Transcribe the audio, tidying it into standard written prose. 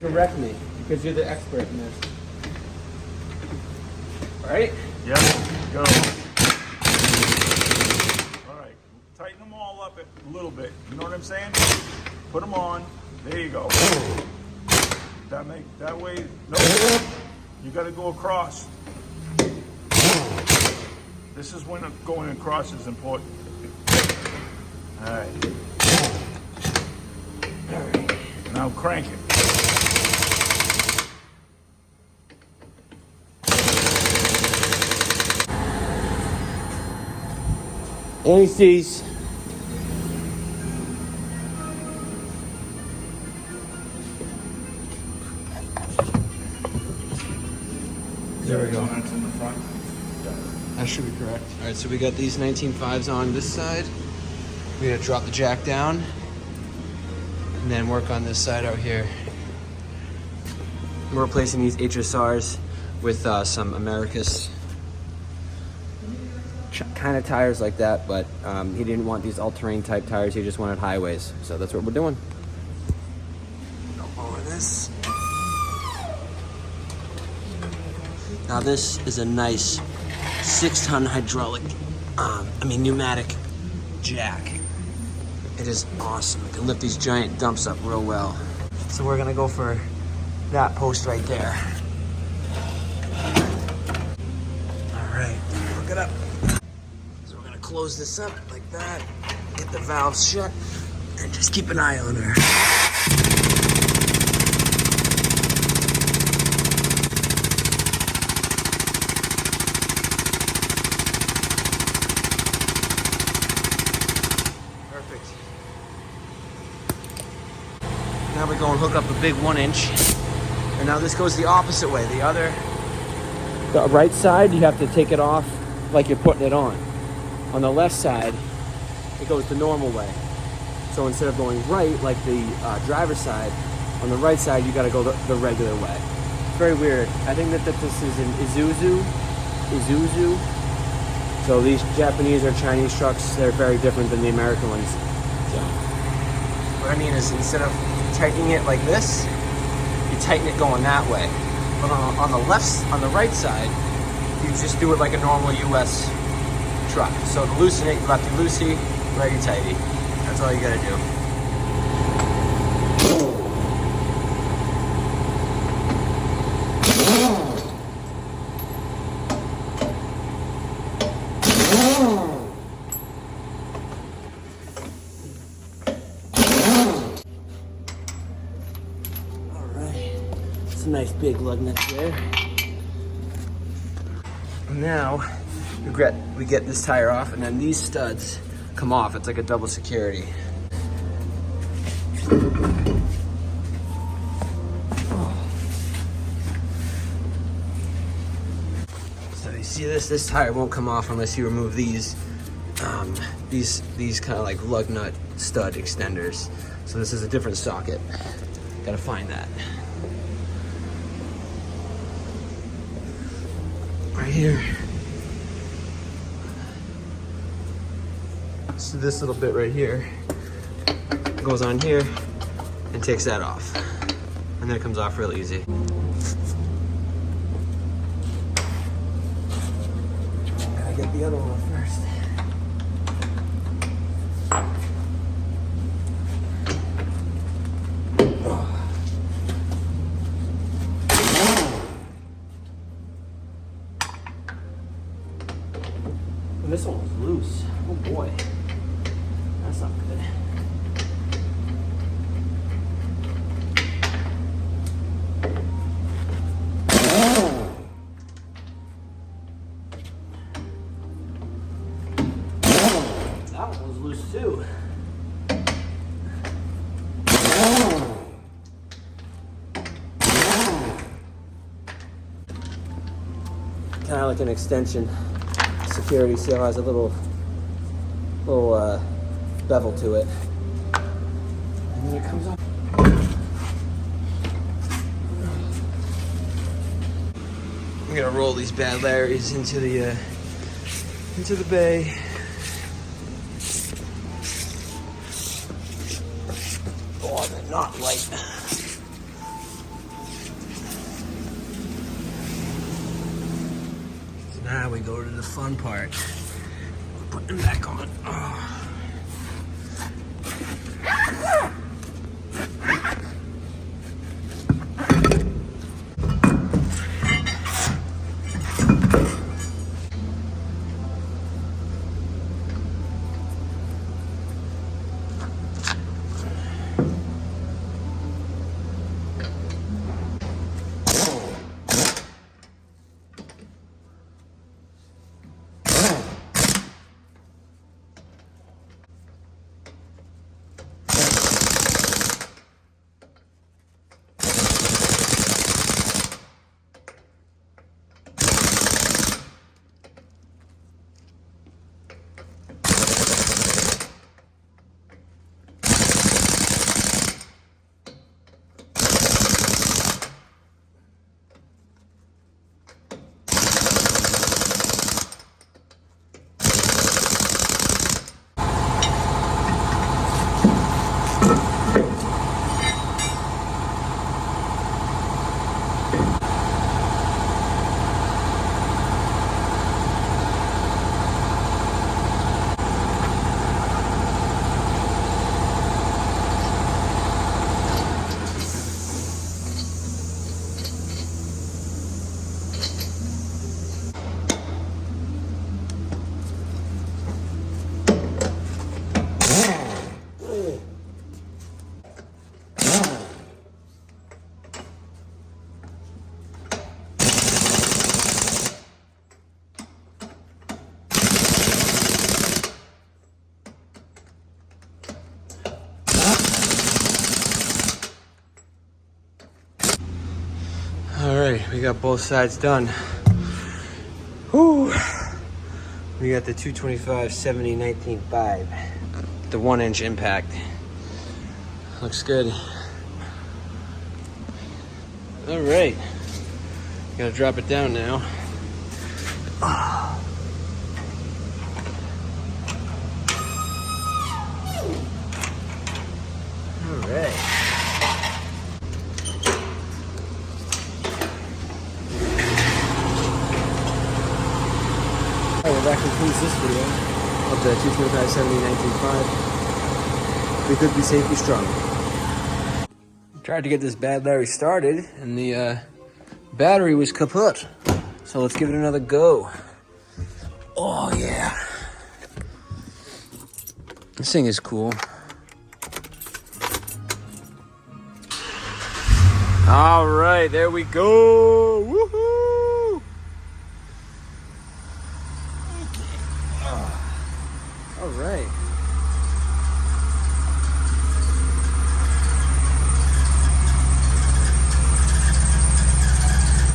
Direct me, because you're the expert in this. Right? Yep, go. All right, tighten them all up a little bit. You know what I'm saying? Put them on. There you go. That way, no, you got to go across. This is when going across is important. All right. All right. Now crank it. And he sees. There we go. That's in the front. That should be correct. All right, so we got these 19.5s on this side. We're gonna drop the jack down and then work on this side out here. We're replacing these HSRs with some Americas kind of tires like that, but he didn't want these all-terrain type tires. He just wanted highways, so that's what we're doing. Go over this. Now this is a nice 6-ton hydraulic, pneumatic jack. It is awesome. It can lift these giant dumps up real well. So we're gonna go for that post right there. All right, hook it up. So we're gonna close this up like that, get the valves shut, and just keep an eye on her. Now we go and hook up a big 1-inch. And now this goes the opposite way. The right side, you have to take it off like you're putting it on. On the left side, it goes the normal way. So instead of going right, like the driver's side, on the right side, you gotta go the regular way. It's very weird. I think that this is an Isuzu. So these Japanese or Chinese trucks, they're very different than the American ones. So what I mean is, instead of tightening it like this, you tighten it going that way. But on the right side, you just do it like a normal US truck. So to loosen it, lefty loosey, righty tighty. That's all you gotta do. It's a nice big lug nut there. Now we get this tire off, and then these studs come off. It's like a double security. So you see this? This tire won't come off unless you remove these kind of like lug nut stud extenders. So this is a different socket. Gotta find that. Right here. So this little bit right here goes on here and takes that off. And then it comes off real easy. Gotta get the other one first. This one was loose. Oh boy. That's not good. That one was loose too. Kind of like an extension. Security seal has a little bevel to it, and then it comes off. I'm gonna roll these bad Larrys into the bay. Oh, they're not light. Now we go to the fun part. Put them back on. Oh. All right, we got both sides done. Whew. We got the 225 70 19.5, the 1-inch impact. Looks good. All right, gotta drop it down now. All right. Alright, well, that concludes this video of the 225 70 19.5. We could be safe, be strong. Tried to get this bad Larry started, and the battery was kaput. So let's give it another go. Oh yeah, this thing is cool. All right, there we go. Woohoo! All right.